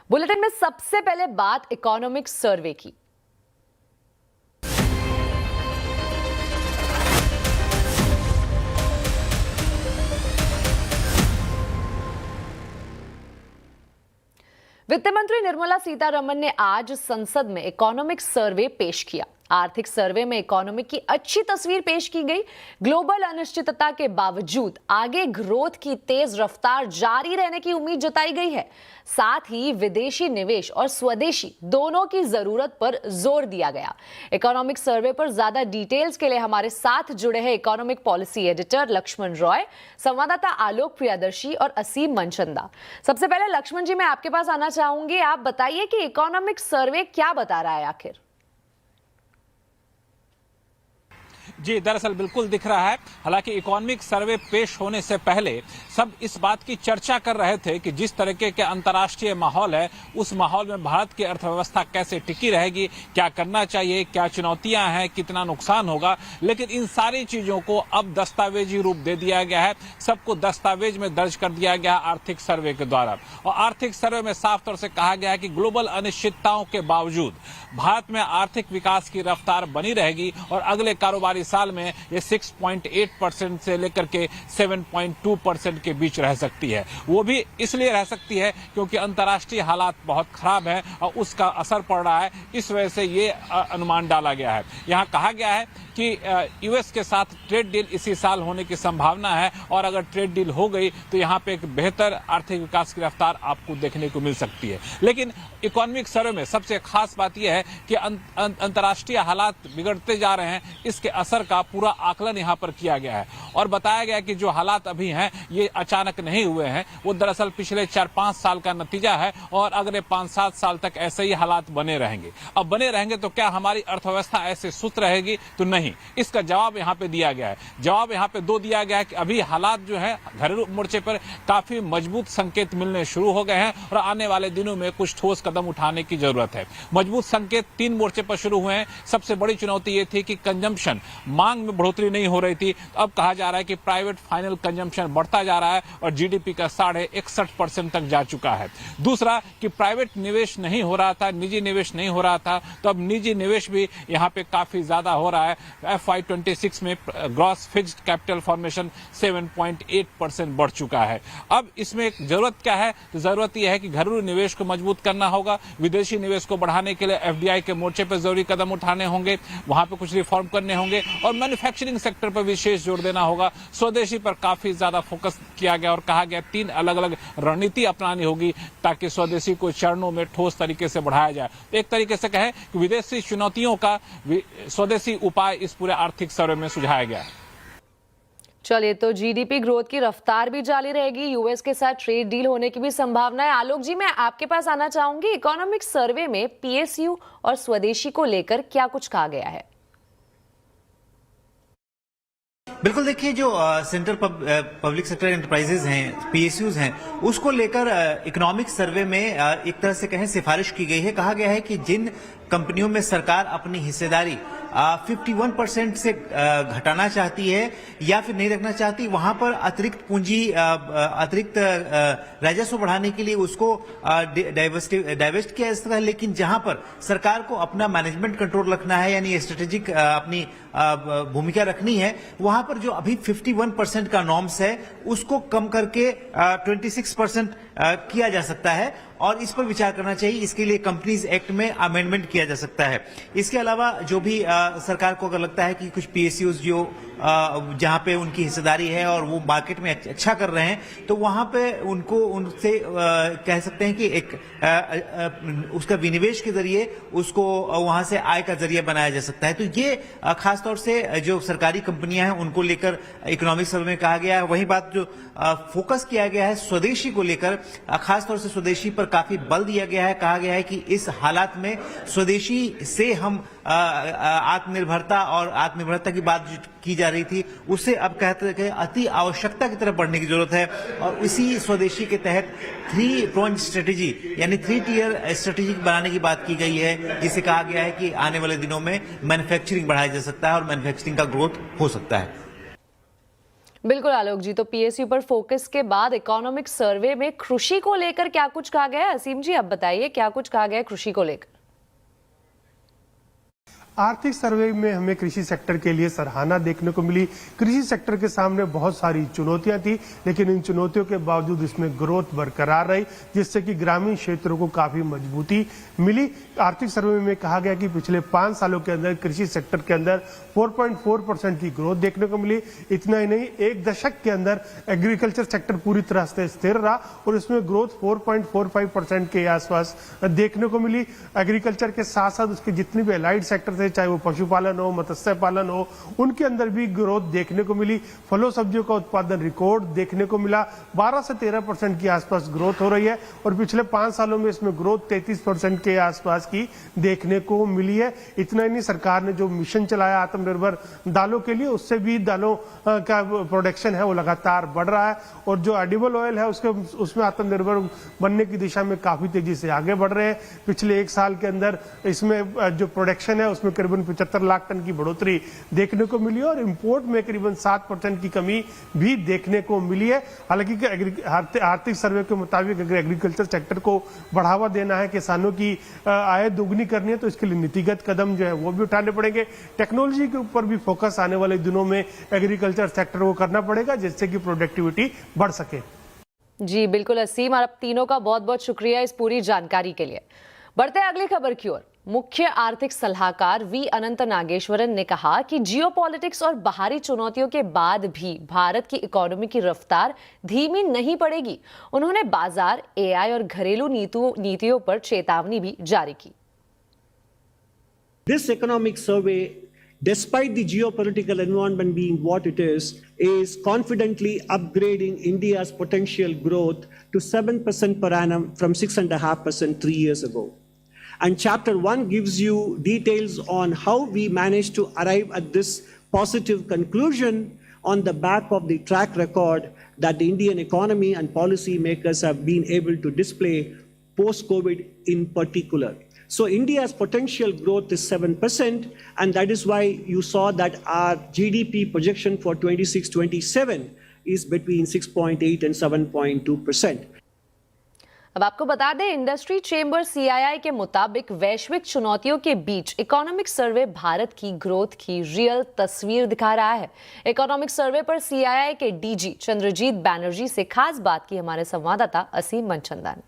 Bulletin में सबसे पहले बात इकोनॉमिक सर्वे की। वित्त मंत्री निर्मला सीतारमण ने आज संसद में इकोनॉमिक सर्वे पेश किया। आर्थिक सर्वे में इकोनॉमी की अच्छी तस्वीर पेश की गई। ग्लोबल अनिश्चितता के बावजूद आगे ग्रोथ की तेज रफ्तार जारी रहने की उम्मीद जताई गई है। साथ ही विदेशी निवेश और स्वदेशी दोनों की जरूरत पर जोर दिया गया। इकोनॉमिक सर्वे पर ज्यादा डिटेल्स के लिए हमारे साथ जुड़े हैं economic policy editor Lakshman Roy, संवाददाता आलोक प्रियदर्शी और असीम मनचंदा। सबसे पहले लक्ष्मण जी, मैं आपके पास आना चाहूंगी। आप बताइए कि इकोनॉमिक सर्वे क्या बता रहा है आखिर। जी, दरअसल बिल्कुल दिख रहा है। हालांकि इकोनॉमिक सर्वे पेश होने से पहले सब इस बात की चर्चा कर रहे थे कि जिस तरीके के अंतर्राष्ट्रीय माहौल है, उस माहौल में भारत की अर्थव्यवस्था कैसे टिकी रहेगी, क्या करना चाहिए, क्या चुनौतियां हैं, कितना नुकसान होगा। लेकिन इन सारी चीजों को अब दस्तावेजी रूप दे दिया गया है, सबको दस्तावेज में दर्ज कर दिया गया आर्थिक सर्वे के द्वारा। और आर्थिक सर्वे में साफ तौर से कहा गया है कि ग्लोबल अनिश्चितताओं के बावजूद भारत में आर्थिक विकास की रफ्तार बनी रहेगी और अगले कारोबारी साल में ये 6.8% से लेकर के 7.2% के बीच रह सकती है। वो भी इसलिए रह सकती है क्योंकि अंतर्राष्ट्रीय हालात बहुत खराब है और उसका असर पड़ रहा है। इस वजह से ये अनुमान डाला गया है। यहाँ कहा गया है कि यूएस के साथ ट्रेड डील इसी साल होने की संभावना है और अगर ट्रेड डील हो गई तो यहाँ पे एक बेहतर आर्थिक विकास की रफ्तार आपको देखने को मिल सकती है। लेकिन इकोनॉमिक सर्वे में सबसे खास बात यह है कि अंतर्राष्ट्रीय हालात बिगड़ते जा रहे हैं, इसके असर का पूरा आकलन यहाँ पर किया गया है और बताया गया कि जो हालात अभी हैं ये अचानक नहीं हुए हैं, वो दरअसल पिछले 4-5 साल का नतीजा है और अगले 5-7 साल तक ऐसे ही हालात बने रहेंगे। अब बने रहेंगे तो क्या हमारी अर्थव्यवस्था ऐसे सुस्त रहेगी? तो नहीं। इसका जवाब यहाँ पे दिया गया है। जवाब यहाँ पे दो दिया गया है कि अभी हालात जो है घरेलू मोर्चे पर काफी मजबूत संकेत मिलने शुरू हो गए हैं और आने वाले दिनों में कुछ ठोस कदम उठाने की जरूरत है। मजबूत संकेत 3 मोर्चे पर शुरू हुए हैं। सबसे बड़ी चुनौती ये थी कि कंजम्पशन, मांग में बढ़ोतरी नहीं हो रही थी। अब कहा जा रहा है कि प्राइवेट फाइनल कंजम्पशन बढ़ता जा रहा है और जीडीपी का 61% तक जा चुका है। दूसरा कि प्राइवेट निवेश नहीं हो रहा था, निजी निवेश नहीं हो रहा था, तो अब निजी निवेश भी यहाँ पे काफी ज्यादा हो रहा है। FY26 में ग्रॉस फिक्स्ड कैपिटल फॉर्मेशन 7.8% बढ़ चुका है। अब इसमें एक जरूरत क्या है? तो जरूरत यह है कि घरेलू निवेश को मजबूत करना होगा। विदेशी निवेश को बढ़ाने के लिए एफडीआई के मोर्चे पर जरूरी कदम उठाने होंगे, वहां पे कुछ रिफॉर्म करने होंगे और मैन्युफैक्चरिंग सेक्टर पर विशेष जोर देना होगा। स्वदेशी पर काफी ज्यादा फोकस किया गया और कहा गया 3 अलग अलग रणनीति अपनानी होगी ताकि स्वदेशी को चरणों में ठोस तरीके से बढ़ाया जाए। तो एक तरीके से कहें कि विदेशी चुनौतियों का स्वदेशी उपाय इस पूरे आर्थिक सर्वे में सुझाया गया है। चलिए, तो जीडीपी ग्रोथ की रफ्तार भी जारी रहेगी। यूएस के साथ ट्रेड डील होने की भी संभावना है। आलोक जी, मैं आपके पास आना चाहूंगी। इकोनॉमिक सर्वे में पीएसयू और स्वदेशी को लेकर क्या कुछ कहा गया है? बिल्कुल, देखिए जो सेंट्रल पब्लिक सेक्टर एंटरप्राइजेज हैं, पीएसयूज हैं, उसको लेकर इकोनॉमिक सर्वे में एक तरह से कहें सिफारिश की गई है। कहा गया है कि जिन कंपनियों में सरकार अपनी हिस्सेदारी 51% से घटाना चाहती है या फिर नहीं रखना चाहती, वहां पर अतिरिक्त पूंजी, अतिरिक्त राजस्व बढ़ाने के लिए उसको डाइवेस्ट किया जा सकता है। लेकिन जहां पर सरकार को अपना मैनेजमेंट कंट्रोल रखना है, यानी स्ट्रेटेजिक अपनी भूमिका रखनी है, वहां पर जो अभी 51% का नॉर्म्स है उसको कम करके 26% किया जा सकता है और इस पर विचार करना चाहिए। इसके लिए कंपनीज एक्ट में अमेंडमेंट किया जा सकता है। इसके अलावा जो भी सरकार को अगर लगता है कि कुछ पीएसयूज जो जहां पे उनकी हिस्सेदारी है और वो मार्केट में अच्छा कर रहे हैं, तो वहां पे उनको उनसे कह सकते हैं कि एक उसका विनिवेश के जरिए उसको वहां से आय का जरिया बनाया जा सकता है। तो ये खासतौर से जो सरकारी कंपनियां हैं उनको लेकर इकोनॉमिक सर्वे में कहा गया है। वही बात जो फोकस किया गया है स्वदेशी को लेकर, खासतौर से स्वदेशी पर काफी बल दिया गया है। कहा गया है कि इस हालात में स्वदेशी से हम आत्मनिर्भरता और आत्मनिर्भरता की बात की जा रही थी, उससे अब कहते हैं कि अति आवश्यकता की तरफ बढ़ने की जरूरत है। और इसी स्वदेशी के तहत 3 प्रोंज स्ट्रेटेजी यानी 3 टियर स्ट्रेटेजी बनाने की बात की गई है, जिसे कहा गया है कि आने वाले दिनों में मैन्युफैक्चरिंग बढ़ाया जा सकता है और मैन्युफैक्चरिंग का ग्रोथ हो सकता है। बिल्कुल आलोक जी, तो पीएसयू पर फोकस के बाद इकोनॉमिक सर्वे में कृषि को लेकर क्या कुछ कहा गया है? असीम जी, अब बताइए क्या कुछ कहा गया है कृषि को लेकर? आर्थिक सर्वे में हमें कृषि सेक्टर के लिए सराहना देखने को मिली। कृषि सेक्टर के सामने बहुत सारी चुनौतियां थी, लेकिन इन चुनौतियों के बावजूद इसमें ग्रोथ बरकरार रही, जिससे कि ग्रामीण क्षेत्रों को काफी मजबूती मिली। आर्थिक सर्वे में कहा गया कि पिछले 5 सालों के अंदर कृषि सेक्टर के अंदर 4.4% की ग्रोथ देखने को मिली। इतना ही नहीं, एक दशक के अंदर एग्रीकल्चर सेक्टर पूरी तरह से स्थिर रहा और इसमें ग्रोथ 4.45% के आसपास देखने को मिली। एग्रीकल्चर के साथ साथ उसके जितने भी एलाइड सेक्टर थे, चाहे वो पशुपालन हो, मत्स्य पालन हो, उनके अंदर भी ग्रोथ देखने को मिली। फलों सब्जियों का उत्पादन रिकॉर्ड देखने को मिला। 12 से 13% के आसपास ग्रोथ हो रही है और पिछले 5 सालों में इसमें ग्रोथ 33% के आसपास की देखने को मिली है। इतना ही नहीं, सरकार ने जो मिशन चलाया आत्मनिर्भर दालों के लिए, उससे भी दालों का प्रोडक्शन है वो लगातार बढ़ रहा है और जो एडिबल ऑयल है उसमें आत्मनिर्भर बनने की दिशा में काफी तेजी से आगे बढ़ रहे हैं। पिछले 1 साल के अंदर इसमें जो प्रोडक्शन है उसमें करीबन 75 लाख टन की बढ़ोतरी देखने को मिली और इंपोर्ट में करीबन 7% की कमी भी देखने को मिली है। हालांकि आर्थिक सर्वे के मुताबिक अगर एग्रीकल्चर सेक्टर को बढ़ावा देना है, किसानों की आय दोगुनी करनी है, तो इसके लिए नीतिगत कदम जो है वो भी उठाने पड़ेंगे। टेक्नोलॉजी के ऊपर भी फोकस आने वाले दिनों में एग्रीकल्चर सेक्टर को करना पड़ेगा, जिससे कि प्रोडक्टिविटी बढ़ सके। जी बिल्कुल असीम, और आप तीनों का बहुत बहुत शुक्रिया इस पूरी जानकारी के लिए। बढ़ते हैं अगली खबर की ओर। मुख्य आर्थिक सलाहकार वी अनंत नागेश्वरन ने कहा कि जियोपॉलिटिक्स और बाहरी चुनौतियों के बाद भी भारत की इकोनॉमी की रफ्तार धीमी नहीं पड़ेगी। उन्होंने बाजार, एआई और घरेलू नीतियों पर चेतावनी भी जारी की। This economic survey, despite the geopolitical environment being what it is confidently upgrading India's potential growth to 7% per annum from 6.5% 3 years ago. And Chapter 1 gives you details on how we managed to arrive at this positive conclusion on the back of the track record that the Indian economy and policy makers have been able to display post-COVID in particular. So India's potential growth is 7%, and that is why you saw that our GDP projection for 26-27 is between 6.8 and 7.2%. अब आपको बता दें, industry chamber CII के मुताबिक वैश्विक चुनौतियों के बीच economic survey Bharat की ग्रोथ की रियल तस्वीर दिखा रहा है। इकोनॉमिक सर्वे पर सीआईआई के डीजी चंद्रजीत बैनर्जी से खास बात की हमारे संवाददाता असीम मनचंदा ने।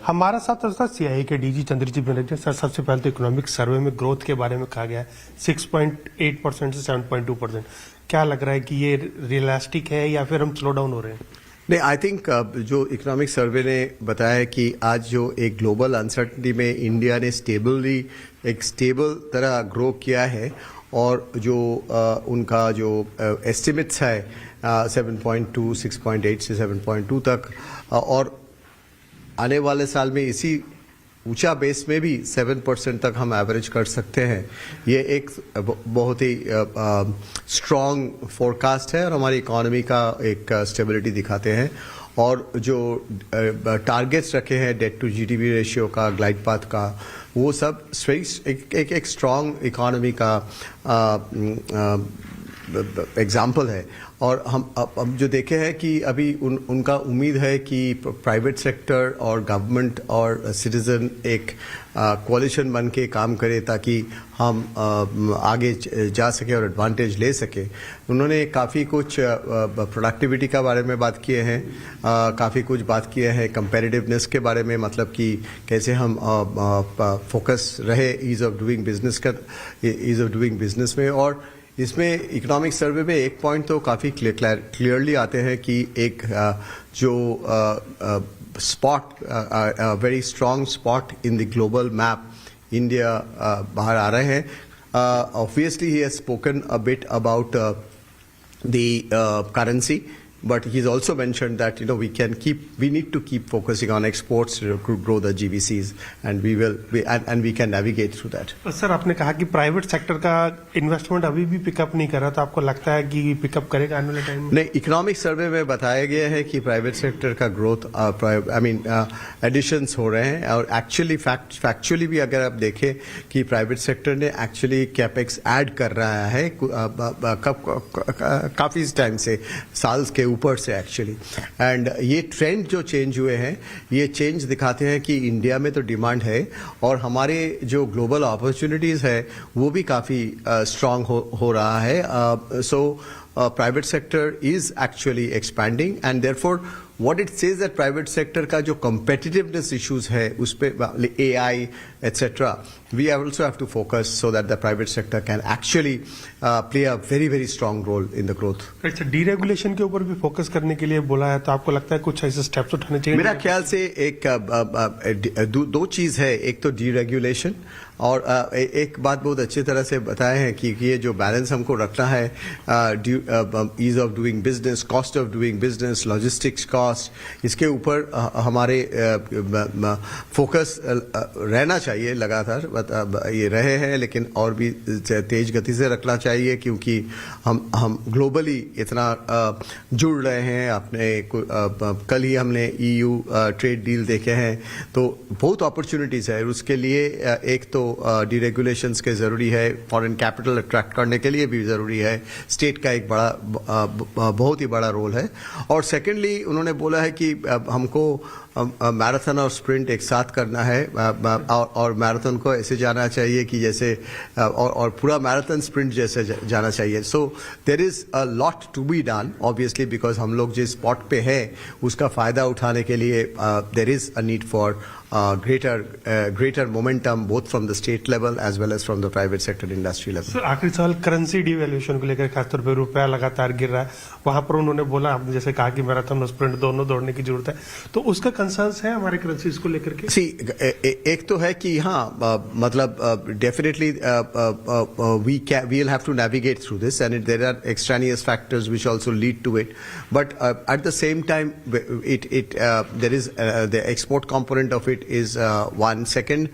हमारा साथ सीआईआई के डीजी चंद्रजीत बैनर्जी। सर, सबसे पहले तो इकोनॉमिक सर्वे में ग्रोथ के बारे में कहा गया है 6.8% से 7.2%। क्या लग रहा है कि ये रियलिस्टिक है या फिर हम स्लो डाउन हो रहे हैं? नहीं, आई थिंक जो इकोनॉमिक सर्वे ने बताया है कि आज जो एक ग्लोबल अनसर्टनिटी में इंडिया ने एक स्टेबल तरह ग्रो किया है और जो उनका जो एस्टिमेट्स है 7.2, 6.8 से 7.2 तक, और आने वाले साल में इसी ऊंचा बेस में भी 7% तक हम एवरेज कर सकते हैं। ये एक बहुत ही स्ट्रॉन्ग फोरकास्ट है और हमारी इकोनॉमी का एक स्टेबिलिटी दिखाते हैं। और जो टारगेट्स रखे हैं डेट टू जीडीपी रेशियो का, ग्लाइड पाथ का, वो सब एक स्ट्रॉन्ग इकोनॉमी का एग्जाम्पल है। और हम जो देखे हैं कि अभी उनका उम्मीद है कि प्राइवेट सेक्टर और गवर्नमेंट और सिटीजन एक कोalition बन के काम करे ताकि हम आगे जा सके और एडवांटेज ले सके। उन्होंने काफ़ी कुछ प्रोडक्टिविटी का बारे में बात किए हैं, काफ़ी कुछ बात किए हैं कंपैरेटिवनेस के बारे में, मतलब कि कैसे हम फोकस रहे ईज ऑफ डूइंग बिजनेस में। और इसमें इकोनॉमिक सर्वे में एक पॉइंट तो काफ़ी क्लियरली आते हैं कि एक जो spot, very strong spot in the global map India बाहर आ रहे हैं। Obviously he has spoken a bit about the currency but he's also mentioned that we need to keep focusing on exports to grow the GVCs, and we can navigate through that. Sir, आपने कहा कि private sector का investment अभी भी pickup नहीं कर रहा, तो आपको लगता है कि पिकअप करेगा आने वाले टाइम में? नहीं, इकोनॉमिक सर्वे में बताया गया है कि प्राइवेट सेक्टर का ग्रोथ एडिशंस हो रहे हैं, और एक्चुअली फैक्चुअली भी अगर आप देखें कि प्राइवेट सेक्टर ने एक्चुअली कैपेक्स ऐड कर रहा है काफी टाइम से, साल के ऊपर से एक्चुअली, एंड ये ट्रेंड जो चेंज हुए हैं, ये चेंज दिखाते हैं कि इंडिया में तो डिमांड है, और हमारे जो ग्लोबल अपॉर्चुनिटीज है वो भी काफी स्ट्रांग हो रहा है. So private sector is actually expanding, and therefore what it says that private sector का जो competitiveness issues है उस पे AI etc. we also have to focus so that the private sector can actually play a very very strong role in the growth. अच्छा, deregulation के ऊपर भी focus करने के लिए बोला है, तो आपको लगता है कुछ ऐसे स्टेप्स उठाने चाहिए? मेरा ख्याल से दो चीज है, एक तो डीरेगुलेशन, और एक बात बहुत अच्छी तरह से बताए हैं कि ये जो बैलेंस हमको रखना है, ease of doing business, cost of doing business, logistics cost, इसके ऊपर हमारे फोकस रहना चाहिए लगातार. ये रहे हैं, लेकिन और भी तेज गति से रखना चाहिए, क्योंकि हम ग्लोबली इतना जुड़ रहे हैं. कल ही हमने EU ट्रेड डील देखे हैं, तो बहुत अपॉर्चुनिटीज है. उसके लिए एक तो डीरेगुलेशंस के जरूरी है, फॉरेन कैपिटल अट्रैक्ट करने के लिए भी जरूरी है, स्टेट का एक बहुत ही बड़ा रोल है. और सेकेंडली उन्होंने बोला है कि हमको मैराथन और स्प्रिंट एक साथ करना है, और मैराथन को ऐसे जाना चाहिए कि जैसे और पूरा मैराथन स्प्रिंट जैसे जाना चाहिए. So there is a lot to be done obviously, because हम लोग जिस स्पॉट पे है उसका फायदा उठाने के लिए there is a need for greater momentum both from the state level as well as from the private sector industry level. Sir, आखिरी सवाल करेंसी डिवैल्यूएशन को लेकर, खासतौर पे रुपया लगातार गिर रहा है, वहां पर उन्होंने बोला, आपने जैसे कहा कि मैराथन और स्प्रिंट दोनों दौड़ने की जरूरत है, तो उसका कंसर्न्स है हमारे करेंसीज को लेकर के? एक तो है कि हाँ, मतलब definitely we will have to navigate through this, and there are extraneous factors which also lead to it, but at the same time there is the export component of it is one. Second,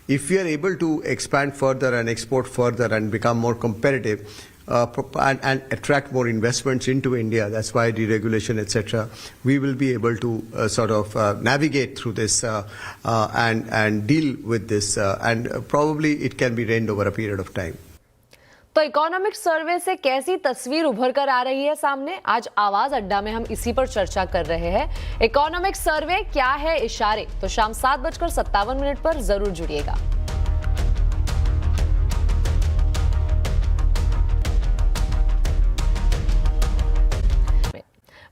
if we are able to expand further and export further and become more competitive and attract more investments into India, that's why deregulation etc., we will be able to sort of navigate through this and deal with this, and probably it can be reined over a period of time. तो economic survey से कैसी तस्वीर उभर कर आ रही है सामने, आज आवाज अड्डा में हम इसी पर चर्चा कर रहे हैं. इकोनॉमिक सर्वे क्या है इशारे, तो शाम 7:57 पर जरूर जुड़िएगा.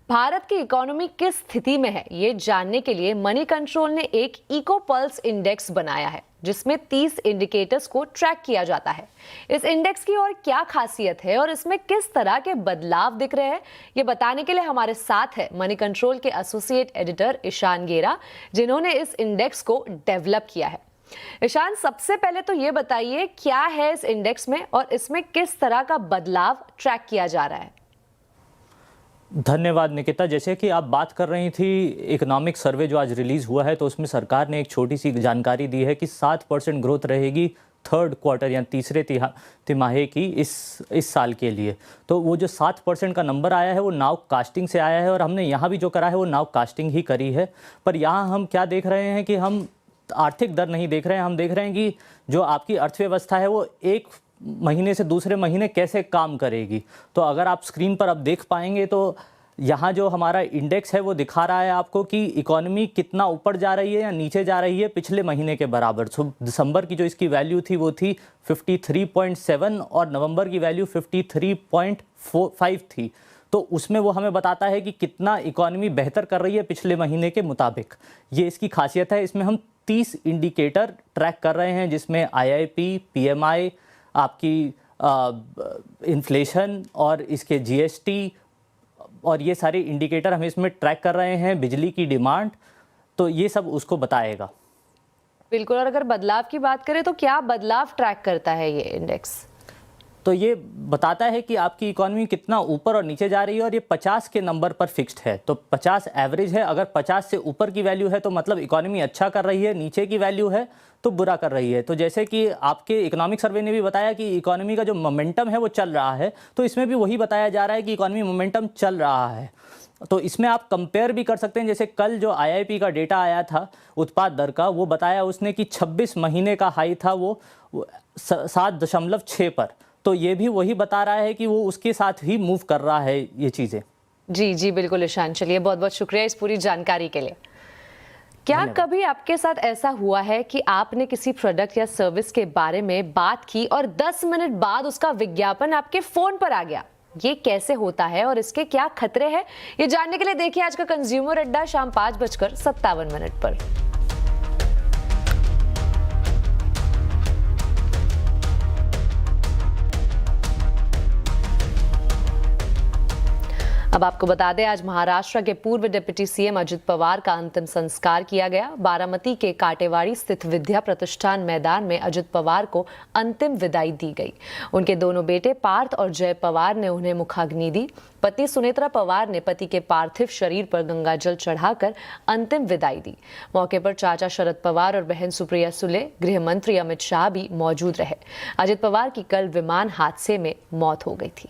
भारत की इकोनॉमी किस स्थिति में है, ये जानने के लिए मनी कंट्रोल ने एक इको पल्स इंडेक्स बनाया है, जिसमें 30 इंडिकेटर्स को ट्रैक किया जाता है. इस इंडेक्स की और क्या खासियत है और इसमें किस तरह के बदलाव दिख रहे हैं, ये बताने के लिए हमारे साथ है मनी कंट्रोल के एसोसिएट एडिटर ईशान गेरा, जिन्होंने इस इंडेक्स को डेवलप किया है. ईशान, सबसे पहले तो ये बताइए क्या है इस इंडेक्स में और इसमें किस तरह का बदलाव ट्रैक किया जा रहा है. धन्यवाद निकिता. जैसे कि आप बात कर रही थी, इकोनॉमिक सर्वे जो आज रिलीज हुआ है, तो उसमें सरकार ने एक छोटी सी जानकारी दी है कि 7% ग्रोथ रहेगी थर्ड क्वार्टर या तीसरे तिमाही की इस साल के लिए. तो वो जो 7% का नंबर आया है वो नाउ कास्टिंग से आया है, और हमने यहाँ भी जो करा है वो नाउ कास्टिंग ही करी है. पर यहाँ हम क्या देख रहे हैं कि हम आर्थिक दर नहीं देख रहे हैं, हम देख रहे हैं कि जो आपकी अर्थव्यवस्था है वो एक महीने से दूसरे महीने कैसे काम करेगी. तो अगर आप स्क्रीन पर अब देख पाएंगे तो यहाँ जो हमारा इंडेक्स है वो दिखा रहा है आपको कि इकोनॉमी कितना ऊपर जा रही है या नीचे जा रही है पिछले महीने के बराबर. तो दिसंबर की जो इसकी वैल्यू थी वो थी 53.7 और नवंबर की वैल्यू 53.5 थी. तो उसमें वो हमें बताता है कि कितना इकोनॉमी बेहतर कर रही है पिछले महीने के मुताबिक. ये इसकी खासियत है. इसमें हम 30 इंडिकेटर ट्रैक कर रहे हैं, जिसमें IIP, PMI, आपकी इन्फ्लेशन और इसके GST और ये सारे इंडिकेटर हम इसमें ट्रैक कर रहे हैं, बिजली की डिमांड, तो ये सब उसको बताएगा. बिल्कुल. और अगर बदलाव की बात करें तो क्या बदलाव ट्रैक करता है ये इंडेक्स? तो ये बताता है कि आपकी इकोनॉमी कितना ऊपर और नीचे जा रही है, और ये 50 के नंबर पर फिक्स्ड है। तो 50 एवरेज है, अगर 50 से ऊपर की वैल्यू है तो मतलब इकोनॉमी अच्छा कर रही है, नीचे की वैल्यू है तो बुरा कर रही है। तो जैसे कि आपके इकोनॉमिक सर्वे ने भी बताया कि इकोनॉमी का जो मोमेंटम है वो चल रहा है, तो इसमें भी वही बताया जा रहा है कि इकोनॉमी मोमेंटम चल रहा है। तो इसमें आप कंपेयर भी कर सकते हैं, जैसे कल जो IIP का डेटा आया था उत्पाद दर का, वो बताया उसने कि 26 महीने का हाई था वो 7.6 पर। तो ये भी वही बता रहा है कि वो उसके साथ ही मूव कर रहा है ये चीज़ें। जी जी बिल्कुल ईशान, चलिए बहुत बहुत शुक्रिया इस पूरी जानकारी के लिए। क्या कभी आपके साथ ऐसा हुआ है कि आपने किसी प्रोडक्ट या सर्विस के बारे में बात की और 10 मिनट बाद उसका विज्ञापन आपके फोन पर आ गया? ये कैसे होता है और इसके क्या खतरे हैं, ये जानने के लिए देखिए आज का कंज्यूमर अड्डा शाम 5:57 पर। अब आपको बता दें, आज महाराष्ट्र के पूर्व डिप्टी सीएम अजित पवार का अंतिम संस्कार किया गया। बारामती के काटेवाड़ी स्थित विद्या प्रतिष्ठान मैदान में अजित पवार को अंतिम विदाई दी गई। उनके दोनों बेटे पार्थ और जय पवार ने उन्हें मुखाग्नि दी। पत्नी सुनेत्रा पवार ने पति के पार्थिव शरीर पर गंगाजल चढ़ाकर अंतिम विदाई दी। मौके पर चाचा शरद पवार और बहन सुप्रिया सुले, गृह मंत्री अमित शाह भी मौजूद रहे। अजित पवार की कल विमान हादसे में मौत हो गई थी।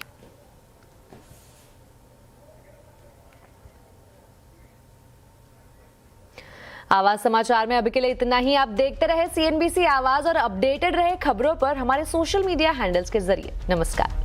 आवाज समाचार में अभी के लिए इतना ही। आप देखते रहे CNBC आवाज और अपडेटेड रहे खबरों पर हमारे सोशल मीडिया हैंडल्स के जरिए। नमस्कार।